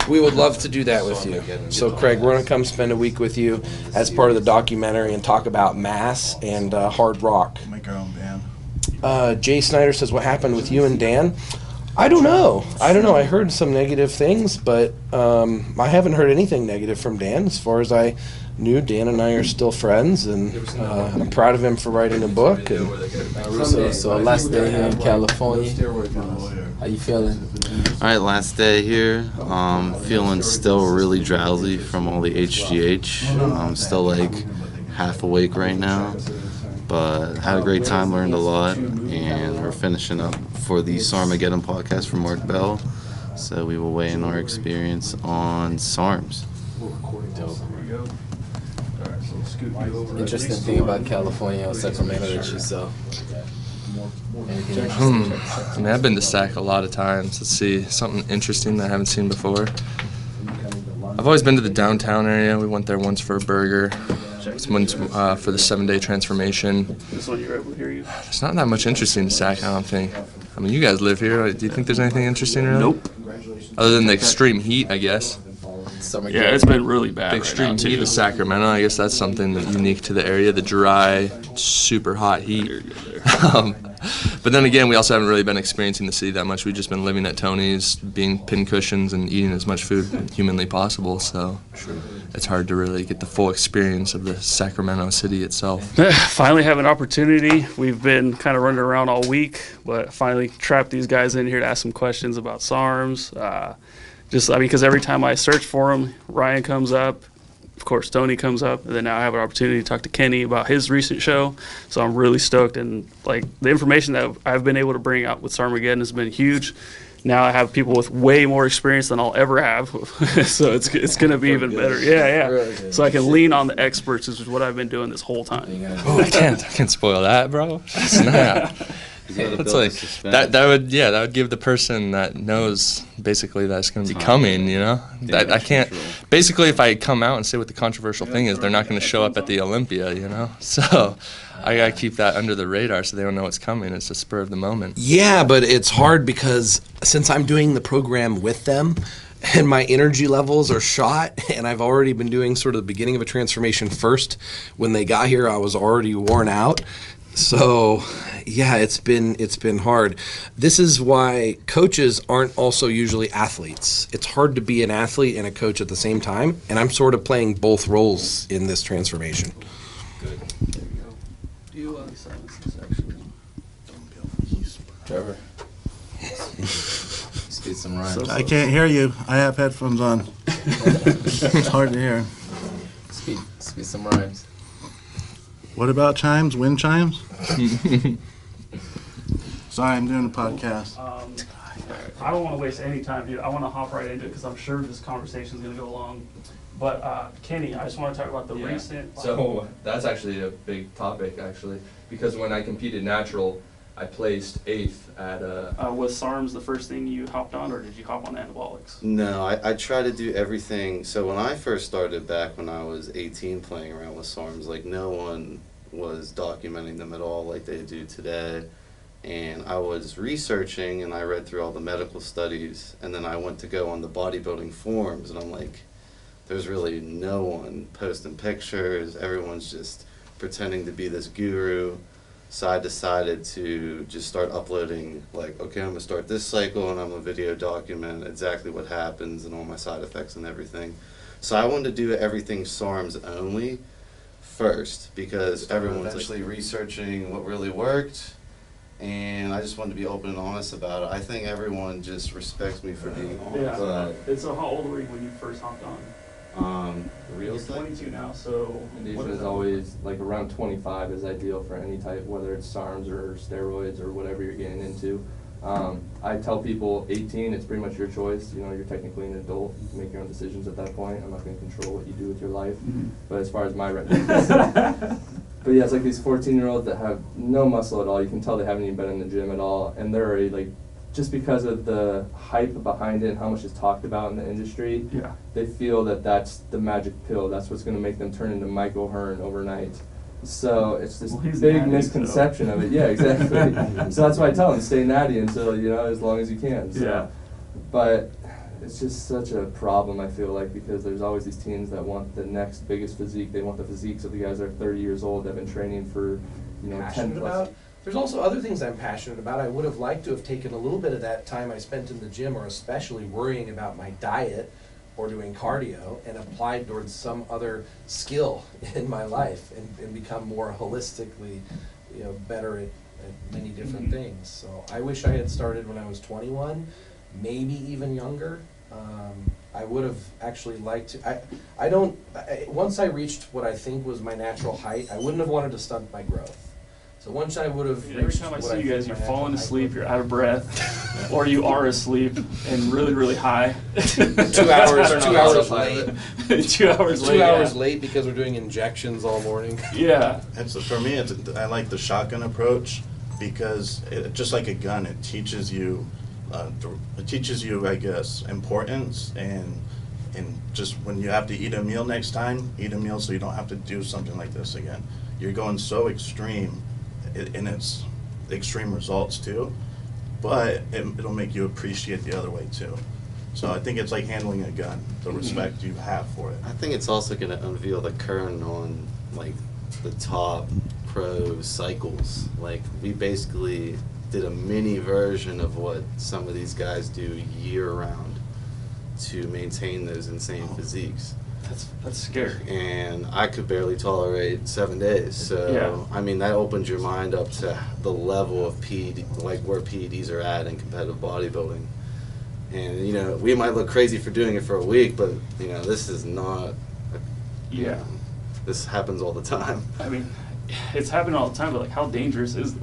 We would love to do that with you. So, Craig, we're going to come spend a week with you as part of the documentary and talk about mass and hard rock. Make our own band. Jay Snyder says, what happened with you and Dan? I don't know. I heard some negative things, but I haven't heard anything negative from Dan. As far as I knew, Dan and I are still friends, and I'm proud of him for writing a book. And so last day here in California, how you feeling? All right, last day here. Feeling still really drowsy from all the HGH. I'm still like half awake right now, but had a great time, learned a lot, and we're finishing up for the Sarmageddon podcast from Mark Bell. So we will weigh in our experience on SARMs. Interesting thing about California or Sacramento that you saw? I mean, I've been to Sac a lot of times. Let's see, something interesting that I haven't seen before. I've always been to the downtown area. We went there once for a burger. Once for the 7-day transformation. This one you're able to hear you. There's not that much interesting to Sac, I don't think. I mean, you guys live here. Do you think there's anything interesting really? Nope. Other than the extreme heat, I guess. Yeah, it's been really bad. The extreme heat of Sacramento, I guess that's something unique to the area, the dry, super hot heat. But then again, we also haven't really been experiencing the city that much. We've just been living at Tony's, being pin cushions and eating as much food humanly possible. So it's hard to really get the full experience of the Sacramento city itself. Finally have an opportunity. We've been kind of running around all week, but finally trapped these guys in here to ask some questions about SARMs. Because every time I search for them, Ryan comes up. Of course, Tony comes up, and then now I have an opportunity to talk to Kenny about his recent show. So I'm really stoked, and like the information that I've been able to bring out with Sarmageddon has been huge. Now I have people with way more experience than I'll ever have, so it's going to be even better. Yeah. So I can lean on the experts, which is what I've been doing this whole time. Oh, I can't spoil that, bro. Snap. That's like that would give the person that knows basically that's going to be coming, you know. That I can't. Basically, if I come out and say what the controversial thing is, they're not going to show up at the Olympia, you know. So I got to keep that under the radar so they don't know what's coming. It's a spur of the moment. Yeah, but it's hard because since I'm doing the program with them, and my energy levels are shot, and I've already been doing sort of the beginning of a transformation first. When they got here, I was already worn out. So, yeah, it's been hard. This is why coaches aren't also usually athletes. It's hard to be an athlete and a coach at the same time, and I'm sort of playing both roles in this transformation. Good. There you go. Do you silence this actually? Trevor. Speak some rhymes. I can't hear you. I have headphones on. It's hard to hear. Speak some rhymes. What about chimes? Wind chimes? Sorry, I'm doing a podcast. I don't want to waste any time, dude. I want to hop right into it because I'm sure this conversation is going to go long. But Kenny, I just want to talk about the recent. So that's actually a big topic, actually, because when I competed natural, I placed 8th at was SARMs the first thing you hopped on, or did you hop on anabolics? No, I try to do everything. So when I first started back when I was 18 playing around with SARMs, like no one was documenting them at all like they do today. And I was researching and I read through all the medical studies, and then I went to go on the bodybuilding forums, and I'm like, there's really no one posting pictures. Everyone's just pretending to be this guru. So I decided to just start uploading, like, okay, I'm going to start this cycle and I'm going to video document exactly what happens and all my side effects and everything. So I wanted to do everything SARMs only first because everyone's actually researching what really worked, and I just wanted to be open and honest about it. I think everyone just respects me for being honest. Yeah. So how old were you when you first hopped on? Real You're 22 now, so Indonesia is always like around 25 is ideal for any type, whether it's SARMs or steroids or whatever you're getting into. I tell people 18, it's pretty much your choice. You know, you're technically an adult. You can make your own decisions at that point. I'm not going to control what you do with your life. But as far as my recommendation, but yeah, it's like these 14-year-olds that have no muscle at all. You can tell they haven't even been in the gym at all, and they're already like, just because of the hype behind it and how much is talked about in the industry, they feel that that's the magic pill. That's what's going to make them turn into Michael Hearn overnight. So it's this big misconception of it. Yeah, exactly. So that's why I tell them, stay natty until, you know, as long as you can. So. Yeah. But it's just such a problem, I feel like, because there's always these teens that want the next biggest physique. They want the physiques of the guys that are 30 years old that have been training for, 10 Passionate plus. about. There's also other things I'm passionate about. I would have liked to have taken a little bit of that time I spent in the gym, or especially worrying about my diet or doing cardio, and applied towards some other skill in my life, and become more holistically, better at many different things. So I wish I had started when I was 21, maybe even younger. I would have actually liked to. Once I reached what I think was my natural height, I wouldn't have wanted to stunt my growth. So once I would have Every time I see you guys, you're falling asleep, you're out of breath, or you are asleep and really, really high. 2 hours, 2 hours late. 2 hours late. 2 hours late because we're doing injections all morning. Yeah. For me, I like the shotgun approach because just like a gun, it teaches you, I guess, importance and just when you have to eat a meal next time, eat a meal so you don't have to do something like this again. You're going so extreme in its extreme results too, but it'll make you appreciate the other way too. So I think it's like handling a gun, the respect you have for it. I think it's also going to unveil the curtain on like the top pro cycles. Like we basically did a mini version of what some of these guys do year round to maintain those insane physiques. That's scary. And I could barely tolerate 7 days. So, Yeah. I mean, that opens your mind up to the level of PED, like where PEDs are at in competitive bodybuilding. And, we might look crazy for doing it for a week, but, this is not, this happens all the time. I mean, it's happening all the time, but like, how dangerous is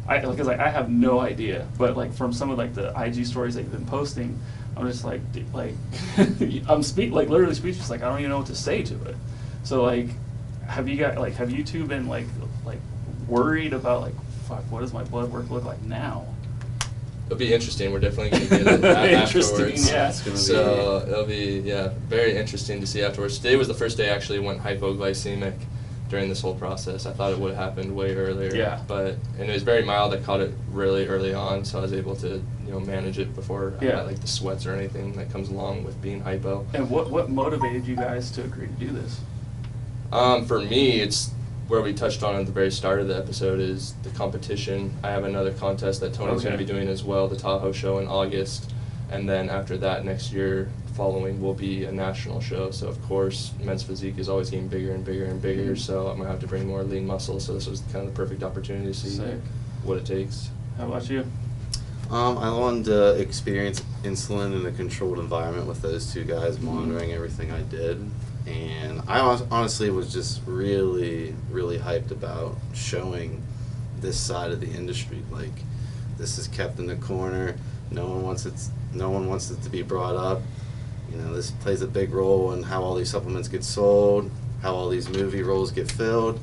I have no idea, but like from some of like the IG stories that you've been posting, I'm just like I'm literally speechless. Like I don't even know what to say to it. So like, have you two been like worried about like, fuck, what does my blood work look like now? It'll be interesting. We're definitely going to get it Interesting, afterwards. yeah. So it'll be very interesting to see afterwards. Today was the first day I actually went hypoglycemic during this whole process. I thought it would have happened way earlier. Yeah. And it was very mild. I caught it really early on, so I was able to manage it before I got like the sweats or anything that comes along with being hypo. And what motivated you guys to agree to do this? For me, it's where we touched on at the very start of the episode is the competition. I have another contest that Tony's going to be doing as well, the Tahoe show in August. And then after that, next year following will be a national show. So of course, men's physique is always getting bigger and bigger and bigger. So I'm going to have to bring more lean muscle. So this was kind of the perfect opportunity to see what it takes. How about you? I wanted to experience insulin in a controlled environment with those two guys monitoring everything I did. And I honestly was just really, really hyped about showing this side of the industry. Like, this is kept in the corner. No one wants it to be brought up. This plays a big role in how all these supplements get sold, how all these movie roles get filled.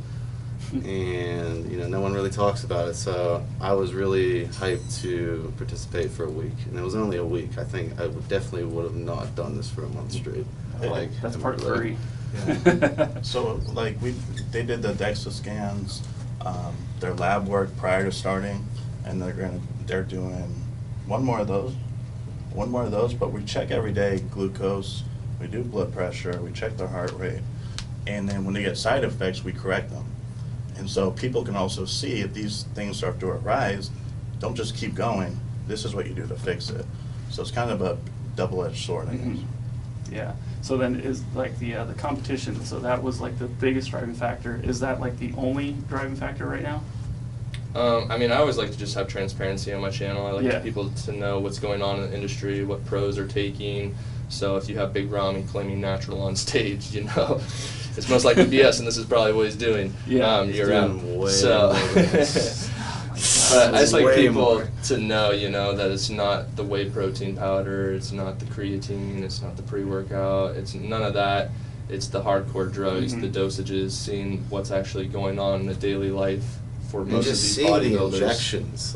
And no one really talks about it, so I was really hyped to participate for a week, and it was only a week. I think I definitely would have not done this for a month straight. That's part 3. So they did the DEXA scans, their lab work prior to starting, and they're doing one more of those, but we check every day glucose, we do blood pressure, we check their heart rate, and then when they get side effects, we correct them. And so people can also see if these things start to arise, don't just keep going. This is what you do to fix it. So it's kind of a double-edged sword, I guess. Yeah. So then is like the competition, so that was like the biggest driving factor. Is that like the only driving factor right now? I mean, I always like to just have transparency on my channel. I like people to know what's going on in the industry, what pros are taking. So if you have Big Ramy claiming natural on stage, it's most likely BS, and this is probably what he's doing year round. So, but I just like people to know, that it's not the whey protein powder, it's not the creatine, it's not the pre-workout, it's none of that. It's the hardcore drugs, the dosages, seeing what's actually going on in the daily life for most of these bodybuilders. The injections,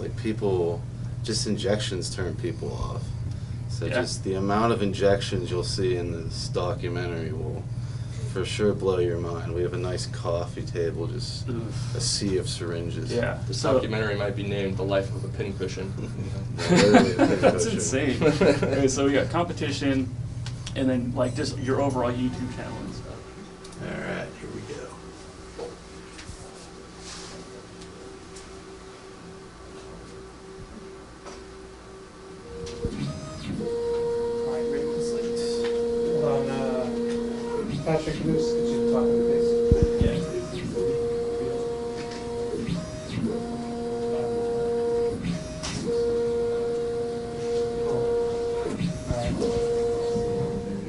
injections turn people off. So just the amount of injections you'll see in this documentary will for sure blow your mind. We have a nice coffee table, just a sea of syringes. Yeah. This So documentary might be named "The Life of a Pincushion." Literally a that's pincushion. insane. Okay, so we got competition, and then like just your overall YouTube channel and stuff. All right, here we go. Alright, ready with the slate? Hold on, Patrick, can you talk to the base?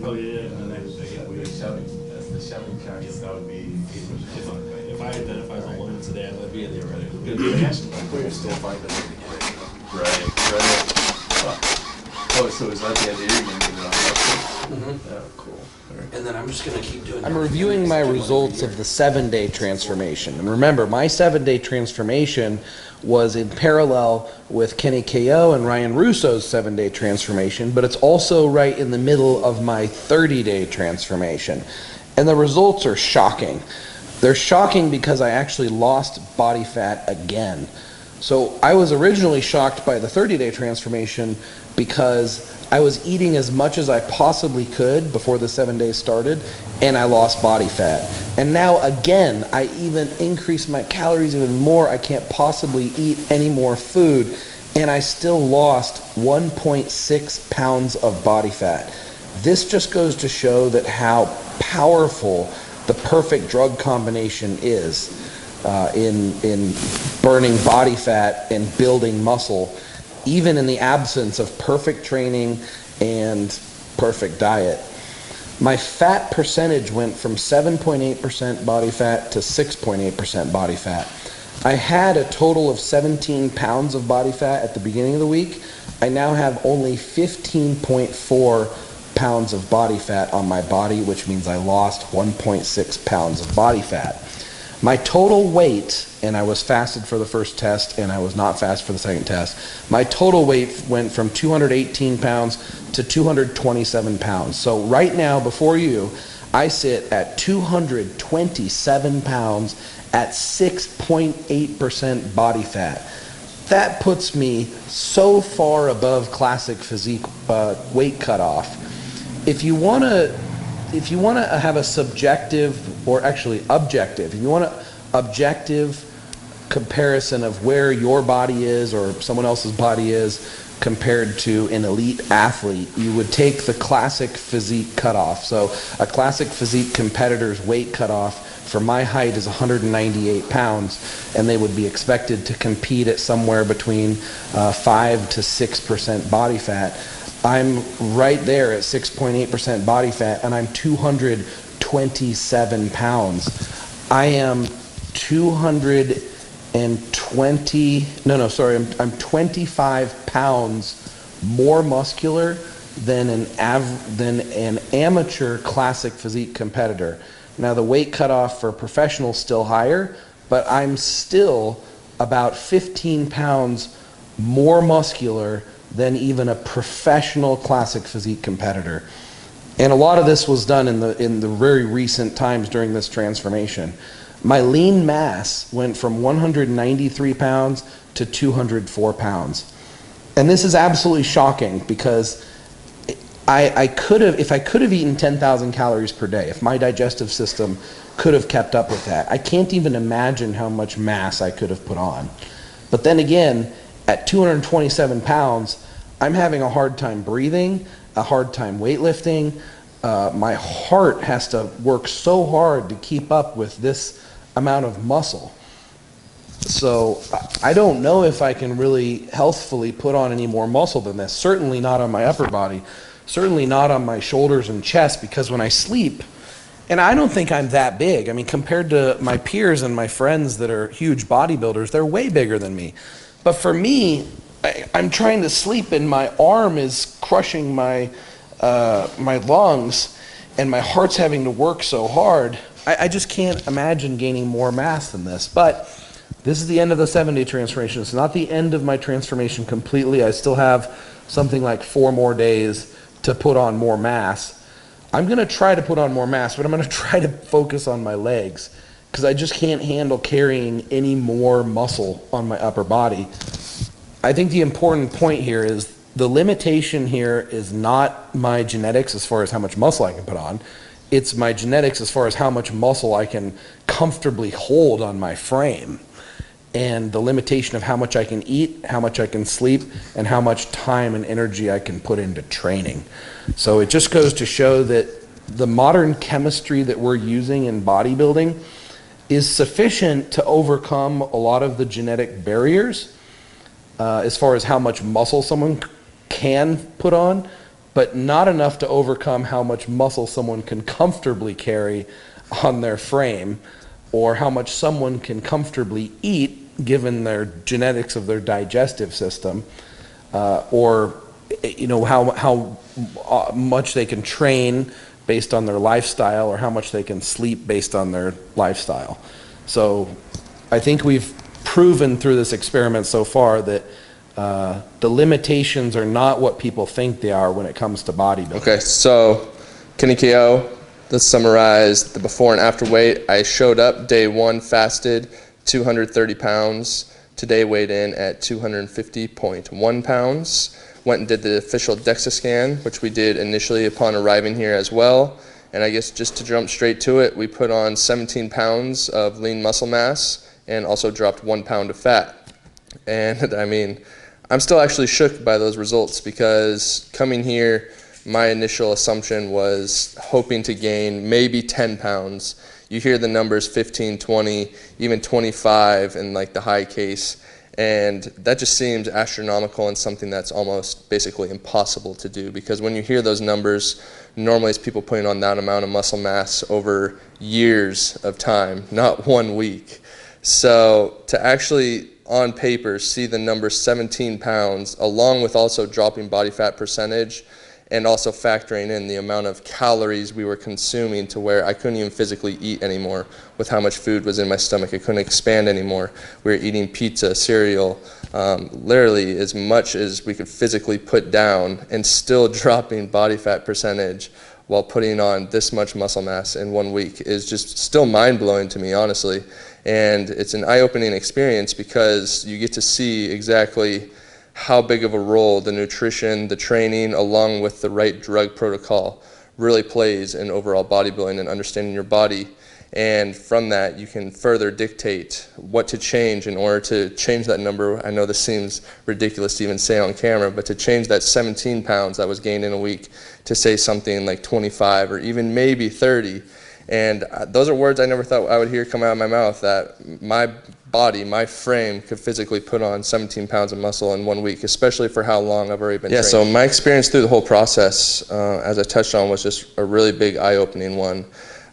Oh, yeah, and then we shoving, that's the shoving chart, yes, that would be, if I identify as a woman today, I would be in there, right? We're still finding it. Right. Oh, so is that the idea? You're gonna give it on? Mhm. Oh, cool. And then I'm just going to keep doing. I'm reviewing my results of the 7-day transformation. And remember, my 7-day transformation was in parallel with Kenny KO and Ryan Russo's 7-day transformation, but it's also right in the middle of my 30-day transformation. And the results are shocking. They're shocking because I actually lost body fat again. So I was originally shocked by the 30-day transformation because I was eating as much as I possibly could before the 7 days started, and I lost body fat. And now again, I even increased my calories even more. I can't possibly eat any more food, and I still lost 1.6 pounds of body fat. This just goes to show that how powerful the perfect drug combination is in burning body fat and building muscle, even in the absence of perfect training and perfect diet. My fat percentage went from 7.8% body fat to 6.8% body fat. I had a total of 17 pounds of body fat at the beginning of the week. I now have only 15.4 pounds of body fat on my body, which means I lost 1.6 pounds of body fat. My total weight, and I was fasted for the first test and I was not fasted for the second test, my total weight went from 218 pounds to 227 pounds. So right now, before you, I sit at 227 pounds at 6.8% body fat. That puts me so far above classic physique weight cutoff. If you want to have a subjective, or actually objective, if you want an objective comparison of where your body is or someone else's body is compared to an elite athlete, you would take the classic physique cutoff. So a classic physique competitor's weight cutoff for my height is 198 pounds, and they would be expected to compete at somewhere between 5 to 6% body fat. I'm right there at 6.8% body fat, and I'm 227 pounds. I am I'm 25 pounds more muscular than an amateur classic physique competitor. Now the weight cutoff for professional is still higher, but I'm still about 15 pounds more muscular than even a professional classic physique competitor. And a lot of this was done in the very recent times during this transformation. My lean mass went from 193 pounds to 204 pounds. And this is absolutely shocking because if I could have eaten 10,000 calories per day, if my digestive system could have kept up with that, I can't even imagine how much mass I could have put on. But then again, at 227 pounds, I'm having a hard time breathing, a hard time weightlifting. My heart has to work so hard to keep up with this amount of muscle. So I don't know if I can really healthfully put on any more muscle than this. Certainly not on my upper body. Certainly not on my shoulders and chest, because when I sleep, and I don't think I'm that big. I mean, compared to my peers and my friends that are huge bodybuilders, they're way bigger than me. But for me, I'm trying to sleep and my arm is crushing my lungs, and my heart's having to work so hard. I just can't imagine gaining more mass than this. But this is the end of the 7-day transformation. It's not the end of my transformation completely. I still have something like 4 more days to put on more mass. I'm going to try to put on more mass, but I'm going to try to focus on my legs because I just can't handle carrying any more muscle on my upper body. I think the important point here is the limitation here is not my genetics as far as how much muscle I can put on. It's my genetics as far as how much muscle I can comfortably hold on my frame. And the limitation of how much I can eat, how much I can sleep, and how much time and energy I can put into training. So it just goes to show that the modern chemistry that we're using in bodybuilding is sufficient to overcome a lot of the genetic barriers as far as how much muscle someone can put on, but not enough to overcome how much muscle someone can comfortably carry on their frame, or how much someone can comfortably eat given their genetics of their digestive system, or how much they can train based on their lifestyle, or how much they can sleep based on their lifestyle. So I think we've proven through this experiment so far that the limitations are not what people think they are when it comes to bodybuilding. Okay, so Kenny KO, let's summarize the before and after weight. I showed up day 1, fasted, 230 pounds. Today weighed in at 250.1 pounds. Went and did the official DEXA scan, which we did initially upon arriving here as well. And I guess just to jump straight to it, we put on 17 pounds of lean muscle mass and also dropped 1 pound of fat. And I mean, I'm still actually shook by those results because coming here, my initial assumption was hoping to gain maybe 10 pounds. You hear the numbers 15, 20, even 25 in like the high case, and that just seems astronomical and something that's almost basically impossible to do, because when you hear those numbers, normally it's people putting on that amount of muscle mass over years of time, not 1 week. So to actually on paper see the number 17 pounds along with also dropping body fat percentage and also factoring in the amount of calories we were consuming to where I couldn't even physically eat anymore with how much food was in my stomach. I couldn't expand anymore. We were eating pizza, cereal, literally as much as we could physically put down and still dropping body fat percentage while putting on this much muscle mass in 1 week is just still mind-blowing to me, honestly. And it's an eye-opening experience because you get to see exactly how big of a role the nutrition, the training, along with the right drug protocol really plays in overall bodybuilding and understanding your body. And from that, you can further dictate what to change in order to change that number. I know this seems ridiculous to even say on camera, but to change that 17 pounds that was gained in a week to say something like 25 or even maybe 30. And those are words I never thought I would hear come out of my mouth, that my body, my frame could physically put on 17 pounds of muscle in 1 week, especially for how long I've already been training. So my experience through the whole process, as I touched on, was just a really big eye-opening one.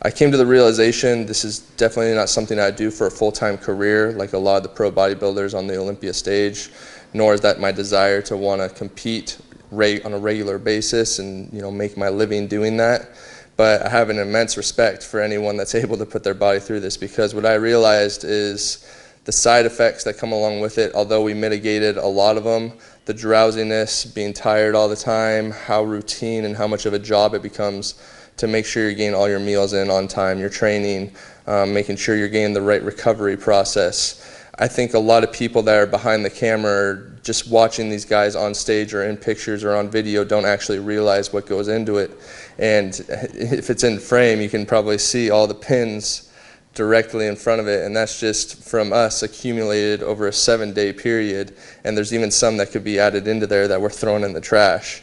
I came to the realization this is definitely not something I do for a full-time career like a lot of the pro bodybuilders on the Olympia stage, nor is that my desire to want to compete on a regular basis and make my living doing that. But I have an immense respect for anyone that's able to put their body through this, because what I realized is the side effects that come along with it, although we mitigated a lot of them, the drowsiness, being tired all the time, how routine and how much of a job it becomes to make sure you're getting all your meals in on time, your training, making sure you're getting the right recovery process. I think a lot of people that are behind the camera or just watching these guys on stage or in pictures or on video don't actually realize what goes into it. And if it's in frame, you can probably see all the pins directly in front of it, and that's just from us accumulated over a 7-day period, and there's even some that could be added into there that were thrown in the trash.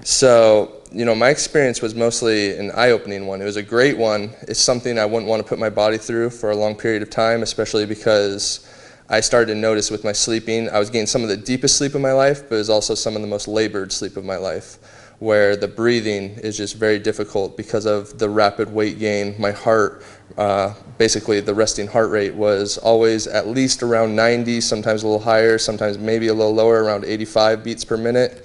So, my experience was mostly an eye-opening one. It was a great one. It's something I wouldn't want to put my body through for a long period of time, especially because I started to notice with my sleeping, I was getting some of the deepest sleep of my life, but it was also some of the most labored sleep of my life, where the breathing is just very difficult because of the rapid weight gain. My heart, basically the resting heart rate was always at least around 90, sometimes a little higher, sometimes maybe a little lower, around 85 beats per minute.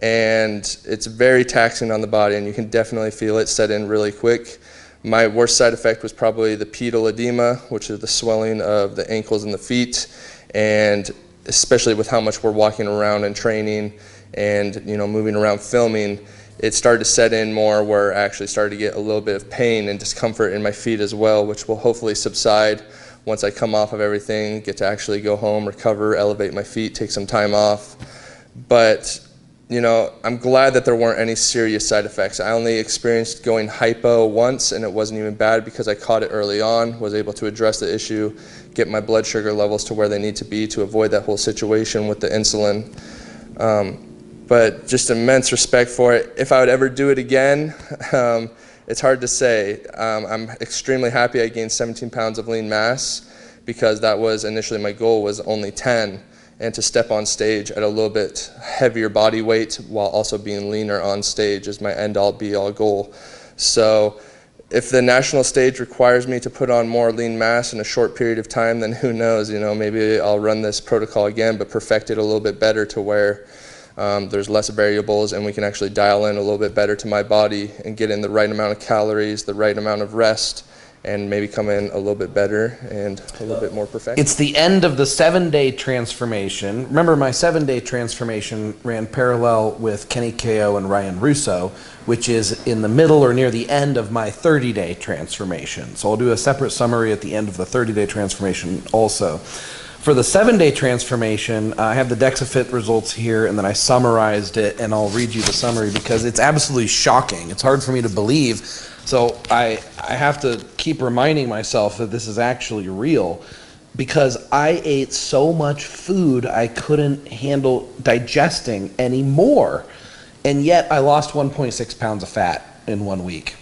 And it's very taxing on the body, and you can definitely feel it set in really quick. My worst side effect was probably the pedal edema, which is the swelling of the ankles and the feet, and especially with how much we're walking around and training and moving around filming, it started to set in more where I actually started to get a little bit of pain and discomfort in my feet as well, which will hopefully subside once I come off of everything, get to actually go home, recover, elevate my feet, take some time off. But, you know, I'm glad that there weren't any serious side effects. I only experienced going hypo once, and it wasn't even bad because I caught it early on, was able to address the issue, get my blood sugar levels to where they need to be to avoid that whole situation with the insulin. But just immense respect for it. If I would ever do it again, it's hard to say. I'm extremely happy I gained 17 pounds of lean mass because that was initially my goal was only 10, and to step on stage at a little bit heavier body weight while also being leaner on stage is my end-all be-all goal. So if the national stage requires me to put on more lean mass in a short period of time, then who knows, you know, maybe I'll run this protocol again, but perfect it a little bit better to where there's less variables and we can actually dial in a little bit better to my body and get in the right amount of calories, the right amount of rest, and maybe come in a little bit better and a little bit more perfect. It's the end of the 7-day transformation. Remember, my 7-day transformation ran parallel with Kenny KO and Ryan Russo, which is in the middle or near the end of my 30-day transformation. So I'll do a separate summary at the end of the 30-day transformation also. For the 7-day transformation, I have the DexaFit results here, and then I summarized it, and I'll read you the summary because it's absolutely shocking. It's hard for me to believe, so I have to keep reminding myself that this is actually real because I ate so much food I couldn't handle digesting anymore, and yet I lost 1.6 pounds of fat in 1 week.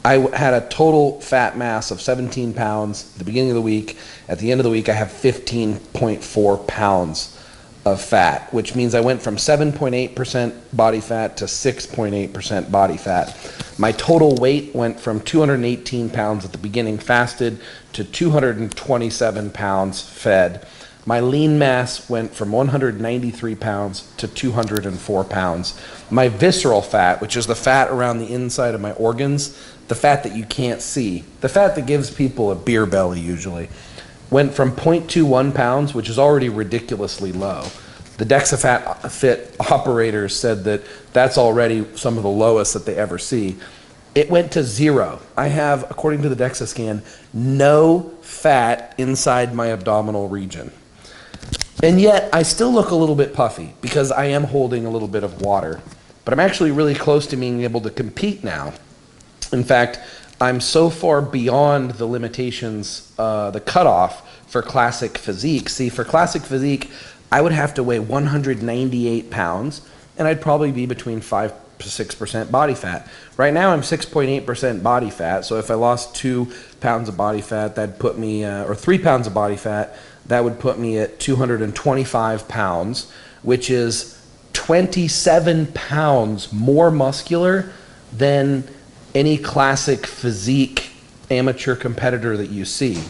I had a total fat mass of 17 pounds at the beginning of the week. At the end of the week, I have 15.4 pounds of fat, which means I went from 7.8% body fat to 6.8% body fat. My total weight went from 218 pounds at the beginning fasted to 227 pounds fed. My lean mass went from 193 pounds to 204 pounds. My visceral fat, which is the fat around the inside of my organs, the fat that you can't see, the fat that gives people a beer belly usually, went from 0.21 pounds, which is already ridiculously low. The DexaFit operators said that that's already some of the lowest that they ever see. It went to 0. I have, according to the DEXA scan, no fat inside my abdominal region. And yet, I still look a little bit puffy because I am holding a little bit of water. But I'm actually really close to being able to compete now. In fact, I'm so far beyond the limitations, the cutoff for classic physique. See, for classic physique, I would have to weigh 198 pounds, and I'd probably be between 5 to 6% body fat. Right now, I'm 6.8% body fat, so if I lost 2 pounds of body fat, that'd put me, or 3 pounds of body fat, that would put me at 225 pounds, which is 27 pounds more muscular than any classic physique amateur competitor that you see.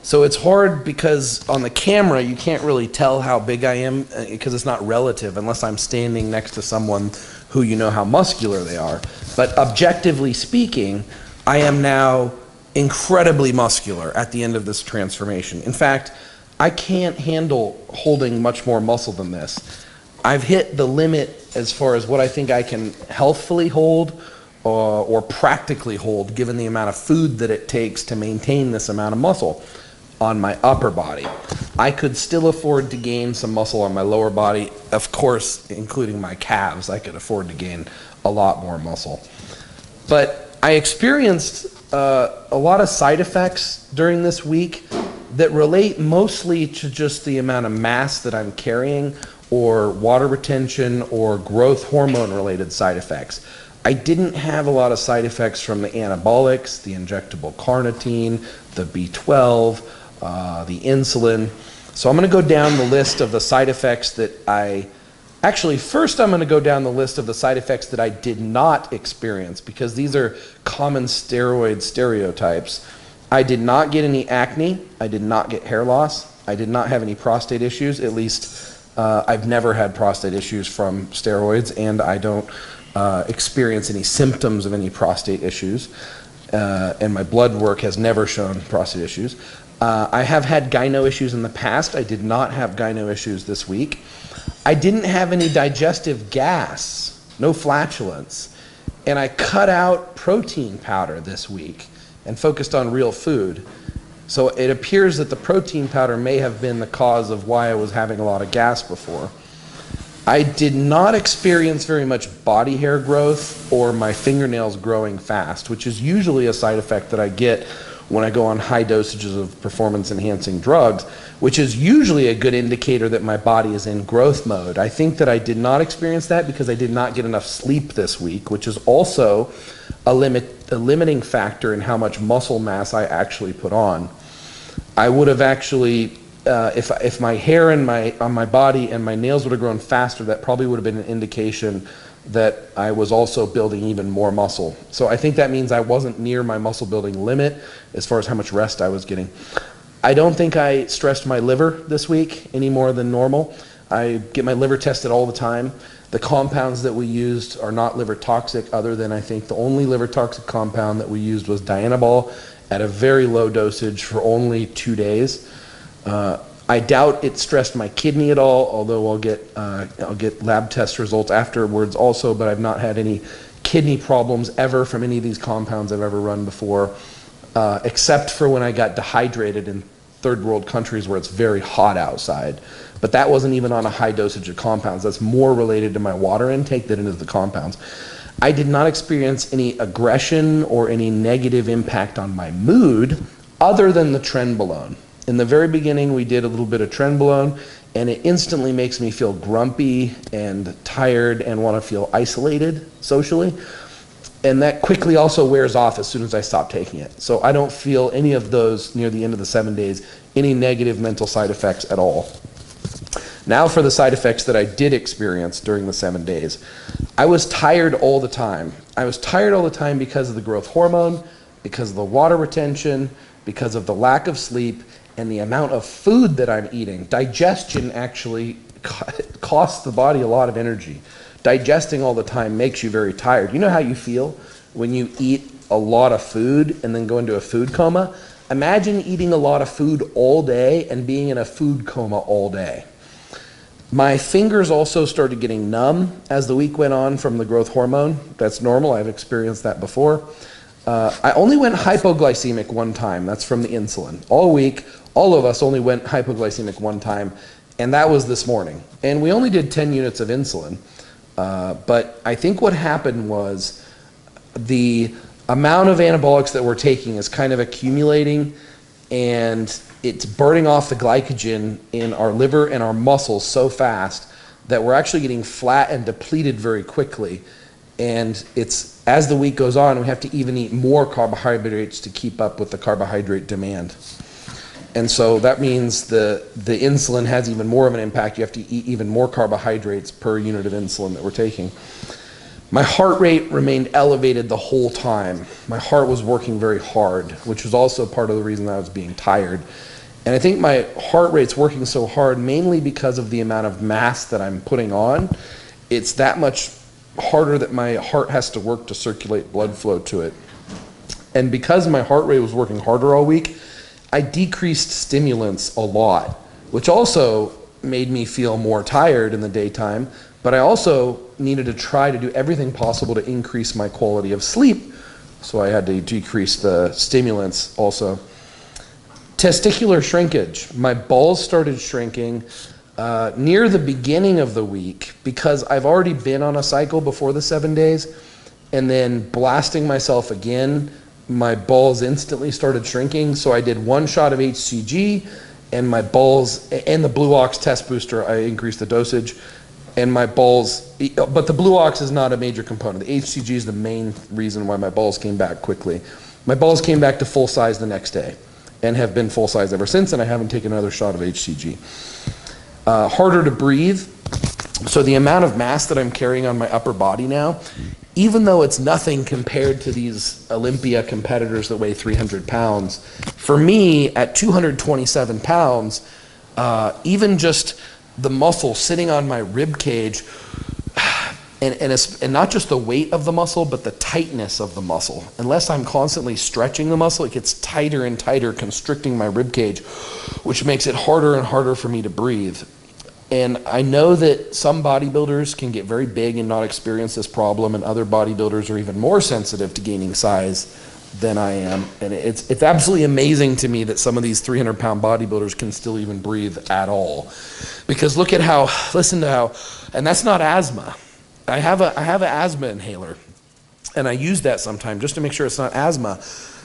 So it's hard because on the camera you can't really tell how big I am because it's not relative unless I'm standing next to someone who you know how muscular they are. But objectively speaking, I am now incredibly muscular at the end of this transformation. In fact, I can't handle holding much more muscle than this. I've hit the limit as far as what I think I can healthfully hold or practically hold given the amount of food that it takes to maintain this amount of muscle on my upper body. I could still afford to gain some muscle on my lower body, of course, including my calves. I could afford to gain a lot more muscle. But I experienced a lot of side effects during this week that relate mostly to just the amount of mass that I'm carrying or water retention or growth hormone related side effects. I didn't have a lot of side effects from the anabolics, the injectable carnitine, the B12, the insulin. So I'm going to go down the list of the side effects that first I'm going to go down the list of the side effects that I did not experience because these are common steroid stereotypes. I did not get any acne. I did not get hair loss. I did not have any prostate issues. At least I've never had prostate issues from steroids, and I don't experience any symptoms of any prostate issues. And my blood work has never shown prostate issues. I have had gyno issues in the past. I did not have gyno issues this week. I didn't have any digestive gas. no flatulence. And I cut out protein powder this week and focused on real food. So it appears that the protein powder may have been the cause of why I was having a lot of gas before. I did not experience very much body hair growth or my fingernails growing fast, which is usually a side effect that I get when I go on high dosages of performance-enhancing drugs, which is usually a good indicator that my body is in growth mode. I think that I did not experience that because I did not get enough sleep this week, which is also a limiting factor in how much muscle mass I actually put on. I would have actually, if my hair on my body and my nails would have grown faster, that probably would have been an indication that I was also building even more muscle. So I think that means I wasn't near my muscle building limit as far as how much rest I was getting. I don't think I stressed my liver this week any more than normal. I get my liver tested all the time. The compounds that we used are not liver toxic, other than I think the only liver toxic compound that we used was dianabol at a very low dosage for only 2 days. I doubt it stressed my kidney at all, although I'll get lab test results afterwards also, but I've not had any kidney problems ever from any of these compounds I've ever run before, except for when I got dehydrated in third world countries where it's very hot outside. But that wasn't even on a high dosage of compounds. That's more related to my water intake than it is the compounds. I did not experience any aggression or any negative impact on my mood other than the trenbolone. In the very beginning, we did a little bit of trenbolone, and it instantly makes me feel grumpy and tired and want to feel isolated socially. And that quickly also wears off as soon as I stop taking it. So I don't feel any of those near the end of the 7 days, any negative mental side effects at all. Now for the side effects that I did experience during the 7 days. I was tired all the time. I was tired all the time because of the growth hormone, because of the water retention, because of the lack of sleep, and the amount of food that I'm eating. Digestion actually costs the body a lot of energy. Digesting all the time makes you very tired. You know how you feel when you eat a lot of food and then go into a food coma? Imagine eating a lot of food all day and being in a food coma all day. My fingers also started getting numb as the week went on from the growth hormone. That's normal. I've experienced that before. I only went hypoglycemic one time. That's from the insulin. All week, all of us only went hypoglycemic one time, and that was this morning. And we only did 10 units of insulin. But I think what happened was the amount of anabolics that we're taking is kind of accumulating, and it's burning off the glycogen in our liver and our muscles so fast that we're actually getting flat and depleted very quickly. And it's, as the week goes on, we have to even eat more carbohydrates to keep up with the carbohydrate demand. And so that means the insulin has even more of an impact. You have to eat even more carbohydrates per unit of insulin that we're taking. My heart rate remained elevated the whole time. My heart was working very hard, which was also part of the reason I was being tired. And I think my heart rate's working so hard mainly because of the amount of mass that I'm putting on. It's that much harder that my heart has to work to circulate blood flow to it. And because my heart rate was working harder all week, I decreased stimulants a lot, which also made me feel more tired in the daytime, but I also needed to try to do everything possible to increase my quality of sleep, so I had to decrease the stimulants also. Testicular shrinkage. My balls started shrinking near the beginning of the week because I've already been on a cycle before the 7 days, and then blasting myself again, my balls instantly started shrinking. So I did 1 shot of HCG, and my balls, and the Blue Ox test booster, I increased the dosage, and my balls, but the Blue Ox is not a major component. The HCG is the main reason why my balls came back quickly. My balls came back to full size the next day and have been full size ever since, and I haven't taken another shot of HCG. Harder to breathe. So the amount of mass that I'm carrying on my upper body now, even though it's nothing compared to these Olympia competitors that weigh 300 pounds, for me at 227 pounds, even just the muscle sitting on my rib cage, and not just the weight of the muscle, but the tightness of the muscle. Unless I'm constantly stretching the muscle, it gets tighter and tighter, constricting my rib cage, which makes it harder and harder for me to breathe. And I know that some bodybuilders can get very big and not experience this problem, and other bodybuilders are even more sensitive to gaining size than I am. And it's absolutely amazing to me that some of these 300-pound bodybuilders can still even breathe at all. Because listen to how, and that's not asthma. I have an asthma inhaler, and I use that sometimes just to make sure it's not asthma.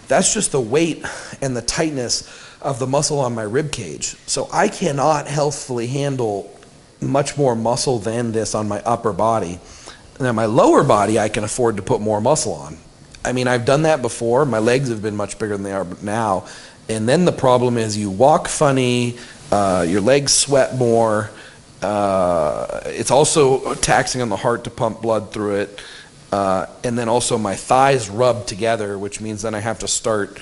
That's just the weight and the tightness of the muscle on my rib cage. So I cannot healthfully handle much more muscle than this on my upper body. Now my lower body, I can afford to put more muscle on. I mean, I've done that before. My legs have been much bigger than they are now. And then the problem is you walk funny, your legs sweat more. It's also taxing on the heart to pump blood through it. And then also my thighs rub together, which means then I have to start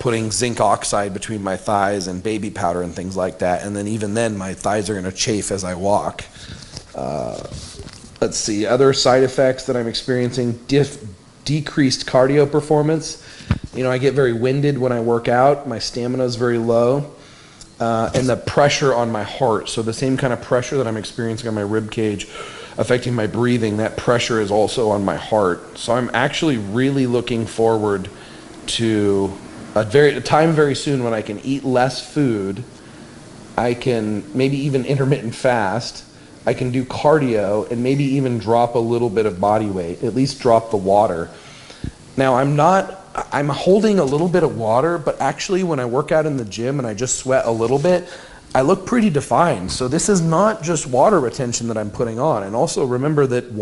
putting zinc oxide between my thighs and baby powder and things like that. And then even then my thighs are going to chafe as I walk. Let's see, other side effects that I'm experiencing, decreased cardio performance. You know, I get very winded when I work out. My stamina is very low. And the pressure on my heart. So the same kind of pressure that I'm experiencing on my rib cage affecting my breathing, that pressure is also on my heart. So I'm actually really looking forward to a time very soon when I can eat less food. I can maybe even intermittent fast. I can do cardio and maybe even drop a little bit of body weight, at least drop the water. Now I'm holding a little bit of water, but actually when I work out in the gym and I just sweat a little bit, I look pretty defined. So this is not just water retention that I'm putting on. And also remember that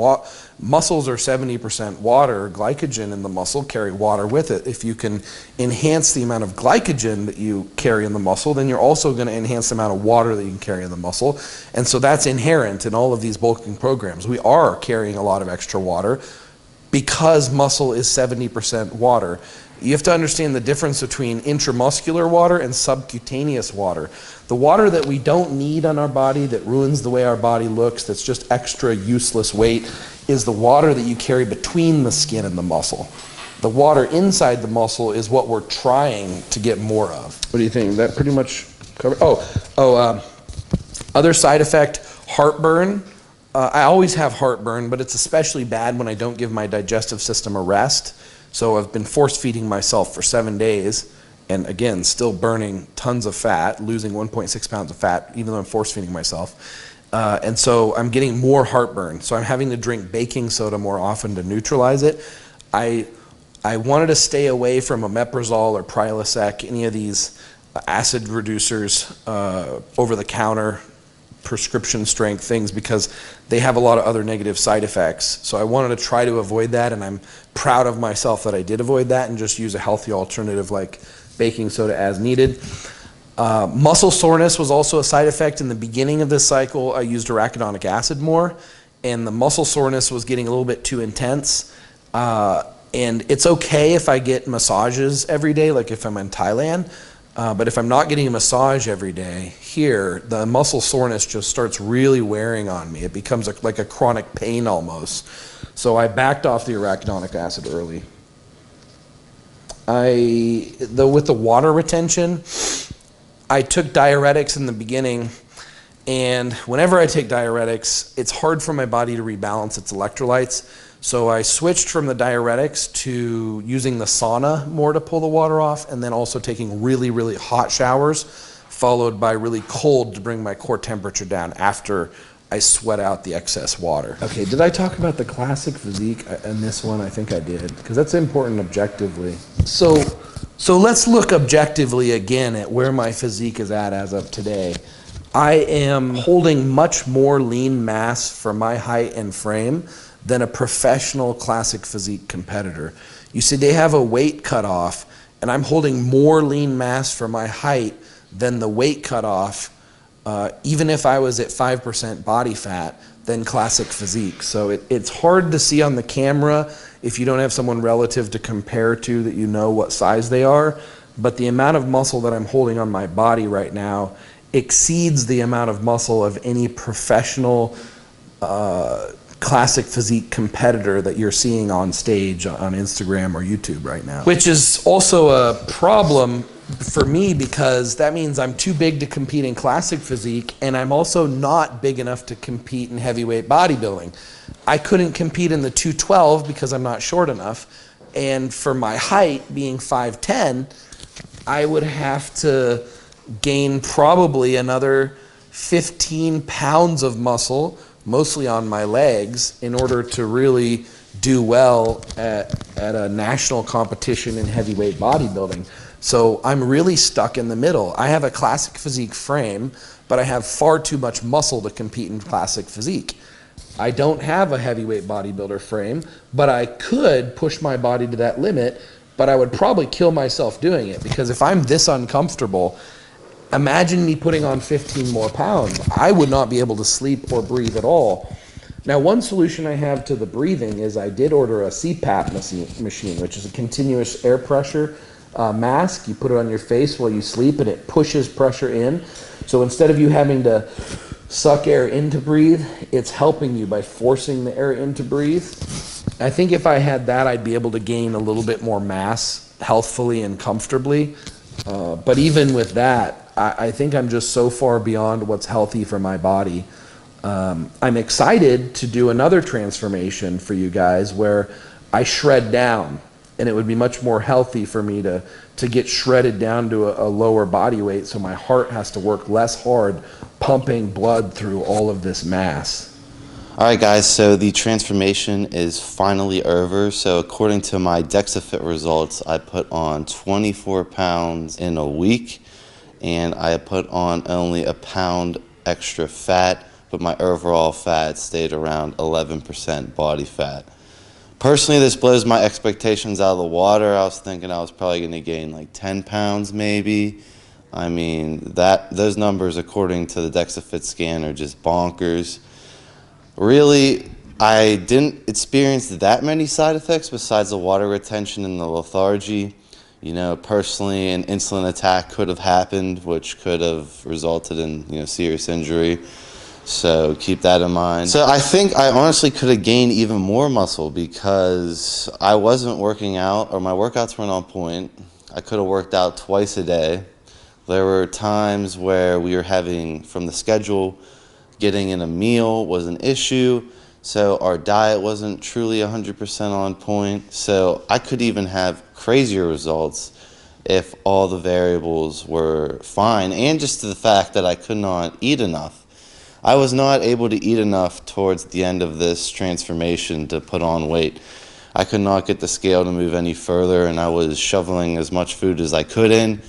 muscles are 70% water. Glycogen in the muscle carry water with it. If you can enhance the amount of glycogen that you carry in the muscle, then you're also going to enhance the amount of water that you can carry in the muscle. And so that's inherent in all of these bulking programs. We are carrying a lot of extra water because muscle is 70% water. You have to understand the difference between intramuscular water and subcutaneous water. The water that we don't need on our body, that ruins the way our body looks, that's just extra useless weight, is the water that you carry between the skin and the muscle. The water inside the muscle is what we're trying to get more of. What do you think? That pretty much covered? Other side effect, heartburn. I always have heartburn, but it's especially bad when I don't give my digestive system a rest. So I've been force feeding myself for 7 days, and again, still burning tons of fat, losing 1.6 pounds of fat, even though I'm force feeding myself. And so I'm getting more heartburn. So I'm having to drink baking soda more often to neutralize it. I wanted to stay away from omeprazole or Prilosec, any of these acid reducers, over the counter, prescription strength things, because they have a lot of other negative side effects. So I wanted to try to avoid that, and I'm proud of myself that I did avoid that and just use a healthy alternative like baking soda as needed. Muscle soreness was also a side effect. In the beginning of this cycle, I used arachidonic acid more, and the muscle soreness was getting a little bit too intense. And it's okay if I get massages every day, like if I'm in Thailand. But if I'm not getting a massage every day here, the muscle soreness just starts really wearing on me. It becomes like a chronic pain almost. So I backed off the arachidonic acid early. With the water retention, I took diuretics in the beginning, and whenever I take diuretics, it's hard for my body to rebalance its electrolytes. So I switched from the diuretics to using the sauna more to pull the water off, and then also taking really, really hot showers, followed by really cold to bring my core temperature down after I sweat out the excess water. Okay, did I talk about the classic physique in this one? I think I did, because that's important objectively. So let's look objectively again at where my physique is at as of today. I am holding much more lean mass for my height and frame than a professional classic physique competitor. You see, they have a weight cutoff, and I'm holding more lean mass for my height than the weight cutoff, even if I was at 5% body fat, than classic physique. So it's hard to see on the camera if you don't have someone relative to compare to that you know what size they are, but the amount of muscle that I'm holding on my body right now exceeds the amount of muscle of any professional classic physique competitor that you're seeing on stage on Instagram or YouTube right now. Which is also a problem for me because that means I'm too big to compete in classic physique, and I'm also not big enough to compete in heavyweight bodybuilding. I couldn't compete in the 212 because I'm not short enough, and for my height being 5'10", I would have to gain probably another 15 pounds of muscle, mostly on my legs, in order to really do well at a national competition in heavyweight bodybuilding. So I'm really stuck in the middle. I have a classic physique frame, but I have far too much muscle to compete in classic physique. I don't have a heavyweight bodybuilder frame, but I could push my body to that limit, but I would probably kill myself doing it, because if I'm this uncomfortable, imagine me putting on 15 more pounds. I would not be able to sleep or breathe at all. Now, one solution I have to the breathing is I did order a CPAP machine, which is a continuous air pressure mask. You put it on your face while you sleep, and it pushes pressure in. So instead of you having to suck air in to breathe, it's helping you by forcing the air in to breathe. I think if I had that, I'd be able to gain a little bit more mass healthfully and comfortably. But even with that, I think I'm just so far beyond what's healthy for my body. I'm excited to do another transformation for you guys where I shred down, and it would be much more healthy for me to get shredded down to a lower body weight, so my heart has to work less hard pumping blood through all of this mass. All right, guys, so the transformation is finally over. So according to my DexaFit results, I put on 24 pounds in a week, and I put on only a pound extra fat, but my overall fat stayed around 11% body fat. Personally, this blows my expectations out of the water. I was thinking I was probably going to gain like 10 pounds maybe. I mean, those numbers according to the DexaFit scan are just bonkers. Really, I didn't experience that many side effects besides the water retention and the lethargy. You know, personally, an insulin attack could have happened, which could have resulted in, serious injury. So keep that in mind. So I think I honestly could have gained even more muscle because I wasn't working out, or my workouts weren't on point. I could have worked out twice a day. There were times where we were having, from the schedule, getting in a meal was an issue. So our diet wasn't truly 100% on point. So I could even have crazier results if all the variables were fine, and just to the fact that I could not eat enough. I was not able to eat enough towards the end of this transformation to put on weight. I could not get the scale to move any further, and I was shoveling as much food as I could in.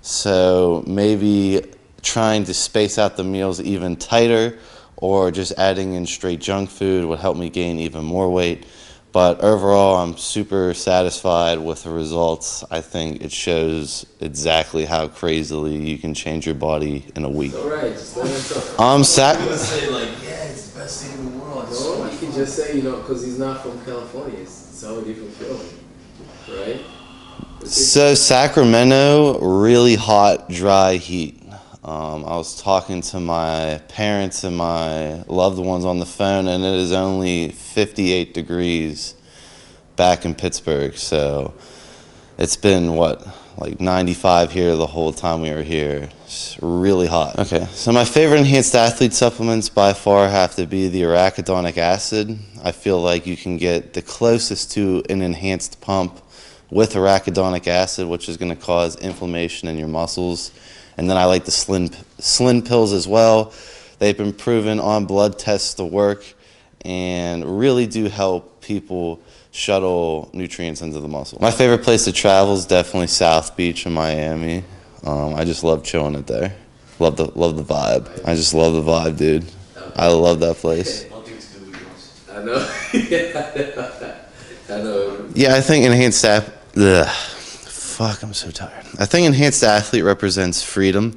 So maybe trying to space out the meals even tighter, or just adding in straight junk food would help me gain even more weight. But overall, I'm super satisfied with the results. I think it shows exactly how crazily you can change your body in a week. All right, just let him talk. I'm gonna say it's the best thing in the world. No, you can just say, because he's not from California. It's all a different feeling, right? So Sacramento, really hot, dry heat. I was talking to my parents and my loved ones on the phone, and it is only 58 degrees back in Pittsburgh. So it's been, like 95 here the whole time we were here. It's really hot. Okay, so my favorite enhanced athlete supplements by far have to be the arachidonic acid. I feel like you can get the closest to an enhanced pump with arachidonic acid, which is going to cause inflammation in your muscles. And then I like the Slin pills as well. They've been proven on blood tests to work and really do help people shuttle nutrients into the muscle. My favorite place to travel is definitely South Beach in Miami. I just love chilling it there. Love the vibe. I just love the vibe, dude. I love that place. I know. I know. Yeah, I think enhanced I'm so tired. I think enhanced athlete represents freedom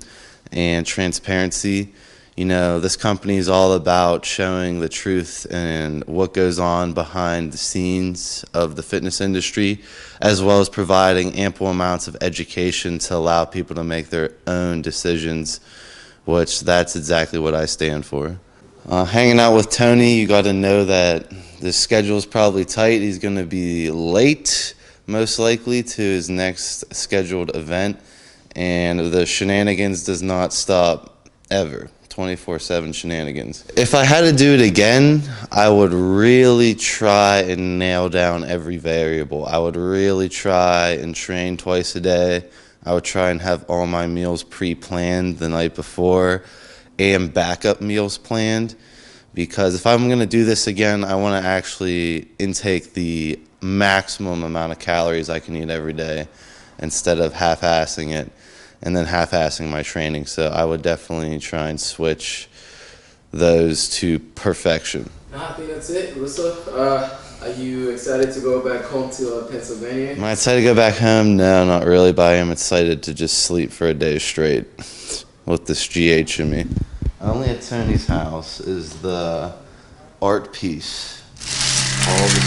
and transparency. This company is all about showing the truth and what goes on behind the scenes of the fitness industry, as well as providing ample amounts of education to allow people to make their own decisions, which that's exactly what I stand for. Hanging out with Tony, you got to know that the schedule is probably tight. He's going to be late, most likely, to his next scheduled event. And the shenanigans does not stop ever. 24/7 shenanigans. If I had to do it again, I would really try and nail down every variable. I would really try and train twice a day. I would try and have all my meals pre-planned the night before and backup meals planned, because if I'm going to do this again, I want to actually intake the maximum amount of calories I can eat every day instead of half-assing it and then half-assing my training. So I would definitely try and switch those to perfection. I think that's it. Russo, are you excited to go back home to Pennsylvania? Am I excited to go back home? No, not really, but I am excited to just sleep for a day straight with this GH in me. Only at Tony's house is the art piece. All the